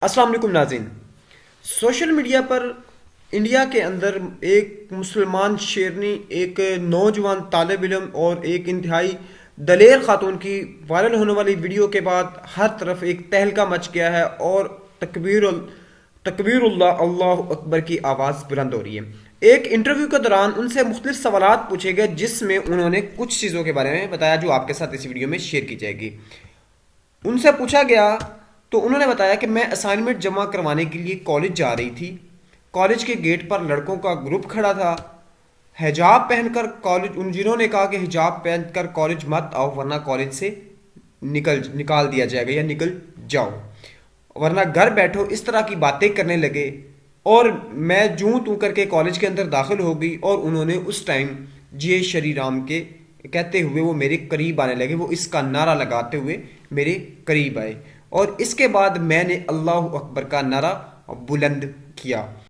السلام علیکم ناظرین. سوشل میڈیا پر انڈیا کے اندر ایک مسلمان شیرنی، ایک نوجوان طالب علم اور ایک انتہائی دلیر خاتون کی وائرل ہونے والی ویڈیو کے بعد ہر طرف ایک تہلکہ مچ گیا ہے اور تکبیر اللہ اللہ اکبر کی آواز بلند ہو رہی ہے. ایک انٹرویو کے دوران ان سے مختلف سوالات پوچھے گئے جس میں انہوں نے کچھ چیزوں کے بارے میں بتایا جو آپ کے ساتھ اس ویڈیو میں شیئر کی جائے گی. ان سے پوچھا گیا تو انہوں نے بتایا کہ میں اسائنمنٹ جمع کروانے کے لیے کالج جا رہی تھی. کالج کے گیٹ پر لڑکوں کا گروپ کھڑا تھا. حجاب پہن کر کالج، ان جنہوں نے کہا کہ حجاب پہن کر کالج مت آؤ ورنہ کالج سے نکال دیا جائے گا یا نکل جاؤ ورنہ گھر بیٹھو، اس طرح کی باتیں کرنے لگے. اور میں جوں توں کر کے کالج کے اندر داخل ہو گئی اور انہوں نے اس ٹائم جے شری رام کے کہتے ہوئے وہ میرے قریب آنے لگے. وہ اس کا نعرہ لگاتے ہوئے میرے قریب آئے اور اس کے بعد میں نے اللہ اکبر کا نعرہ بلند کیا.